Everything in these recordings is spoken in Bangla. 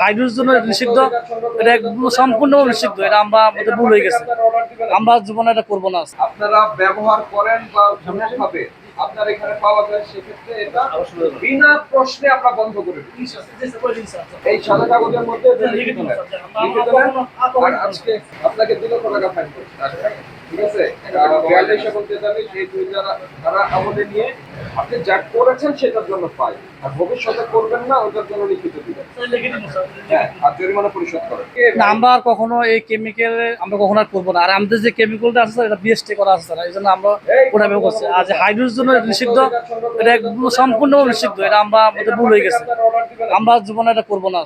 হাইড্রোজেন নিষিদ্ধ, এটা একদম সম্পূর্ণ নিষিদ্ধ। এটা আমরা আমাদের ভুল হয়ে গেছে, আমরা জীবনে এটা করবো না। আপনারা ব্যবহার করেন বা ভাবে আপনার এখানে পাওয়া যায়, সেক্ষেত্রে এটা বিনা প্রশ্নে আমরা বন্ধ করে দিই। এই সাদা কাগজের মধ্যে লিখে দিলেন, আর আজকে আপনাকে 2 লক্ষ টাকা ফাইন করতে হবে। ঠিক আছে, 42 এবং 43 এই দুই ধারা আমলে নিয়ে আপনি যা করেছেন সেটার জন্য পাই, আর ভবিষ্যতে করবেন না ওটার জন্য লিখিত দিবেন। হ্যাঁ, আর জরিমানা পরিশোধ করেন। না, আমরা আর কখনো এই কেমিক্যাল আমরা কখনো আর করবো না। আর আমাদের যে কেমিক্যালটা আছে এটা বিএসটি করা আছে না, এই জন্য আমরা ওটা ব্যবহার করছি। আর যে হাইড্রোজেন নিষিদ্ধ, এটা একদম সম্পূর্ণ নিষিদ্ধ। এটা আমরা আমাদের ভুল হয়ে গেছে, আমরা জীবনে এটা করবো না।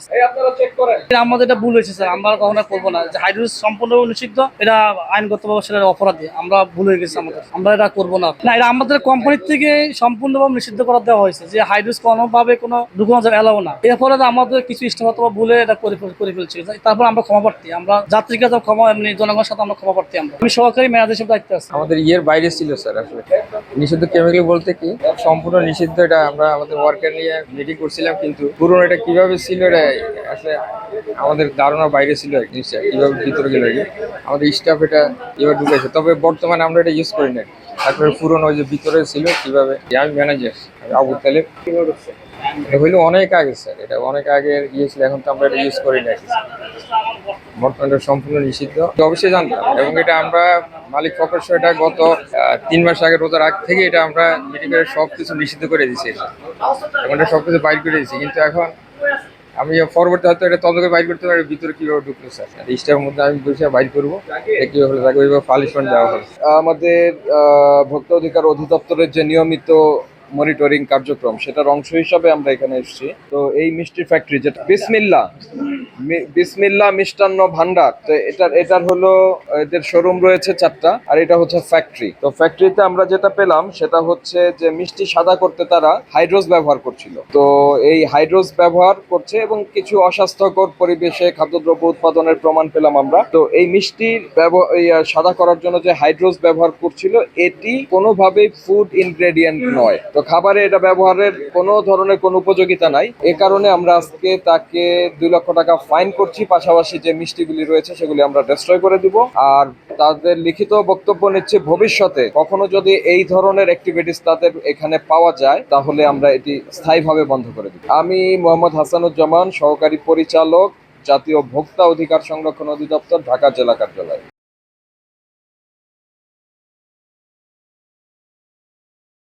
আমাদের এটা ভুল হয়েছে স্যার, আমরা কখনো করবো না। যে হাইড্রোজেন সম্পূর্ণ নিষিদ্ধ, এটা আইনগতভাবে সেটা অপরাধী, আমরা ভুল হয়ে গেছে আমাদের, আমরা এটা করবো না। না, এটা আমাদের কোম্পানির থেকে সম্পূর্ণভাবে নিষিদ্ধ করে দেওয়া হয়েছে যে হাইড্রোজেন কোনোভাবে কোনো ঢুকানো যাবে, এলাও না। এরপরে আমাদের কিছু স্টাফ অথবা ভুলে এটা করে ফেলছি, তারপর আমরা ক্ষমা প্রার্থী, আমরা যাত্রীকে ক্ষমা, এমনি জনগণের সাথে আমরা ক্ষমা প্রার্থী। আমি সহকারী ম্যানেজার হিসেবে দায়িত্ব আছে। আমাদের ইয়ের বাইরে ছিল স্যার। আসলে নিষিদ্ধ কেমিক্যাল বলতে কি সম্পূর্ণ নিষিদ্ধ, এটা আমরা আমাদের ওয়ার্কার নিয়ে মিটিং করছিলাম, কিন্তু পুরো এটা কিভাবে ছিল এটা আসলে আমাদের ধারণার বাইরে ছিল। জিনিসটা কিভাবে ভিতরে গেল, আমাদের স্টাফ এটা এবার ঢুকেছে, তবে বর্তমানে আমরা এটা ইউজ করি না। তারপরে পুরোনো যে ভিতরে ছিল কিভাবে, আমি ম্যানেজার আবু তালেব, এটা হইলো অনেক আগে স্যার, এটা অনেক আগের ইয়ে ছিল, এখন তো আমরা এটা ইউজ করি না। বর্তমানে সম্পূর্ণ নিষিদ্ধ অবশ্যই জানতাম, এবং এটা আমরা মালিক পক্ষ এটা গত 3 মাস আগে রোজার আগ থেকে এটা আমরা মিটিং করে সবকিছু নিষিদ্ধ করে দিয়েছি। এখন এটা সবকিছু বাইর করে দিয়েছি, কিন্তু এখন আমি পরবর্তী হয়তো এটা তদন্ত বাইর করতে পারি ভিতরে কিভাবে ঢুকলো স্যার, স্টাফের মধ্যে আমি বসে বাইর করবো কিভাবে তাকে ওইভাবে পানিশমেন্ট দেওয়া হবে। আমাদের ভোক্তা অধিকার অধিদপ্তরের যে নিয়মিত মনিটরিং কার্যক্রম, সেটার অংশ হিসাবে আমরা এখানে এসেছি। তো এই মিষ্টির ফ্যাক্টরি যেটা বিসমিল্লাহ মিষ্টান্ন ভান্ডার, তো এটার হলো এদের শোরুম রয়েছে 4টা, আর এটা হচ্ছে ফ্যাক্টরি। তো ফ্যাক্টরিতে আমরা যেটা পেলাম সেটা হচ্ছে যে মিষ্টি সাদা করতে তারা হাইড্রোজ ব্যবহার করছিল। তো এই হাইড্রোজ ব্যবহার করছে এবং কিছু অস্বাস্থ্যকর পরিবেশে খাদ্যদ্রব্য উৎপাদনের প্রমাণ পেলাম আমরা। তো এই মিষ্টির সাদা করার জন্য যে হাইড্রোজ ব্যবহার করছিল, এটি কোনোভাবেই ফুড ইনগ্রেডিয়েন্ট নয়। তো খাবারে এটা ব্যবহারের কোনো ধরনের কোনো উপযোগিতা নাই। এ কারণে আমরা আজকে তাকে 2 লক্ষ টাকা ফাইন করছি, পাশাপাশি যে মিষ্টিগুলি রয়েছে সেগুলি আমরা ডেস্ট্রয় করে দিব। আর তাদের লিখিত বক্তব্য নিচ্ছে ভবিষ্যতে কখনো যদি এই ধরনের অ্যাক্টিভিটিস তাদের এখানে পাওয়া যায়, তাহলে আমরা এটি স্থায়ীভাবে বন্ধ করে দিব। আমি মোহাম্মদ হাসানুজ্জামান, সহকারী পরিচালক, জাতীয় ভোক্তা অধিকার সংরক্ষণ অধিদপ্তর, ঢাকা জেলা কার্যালয়।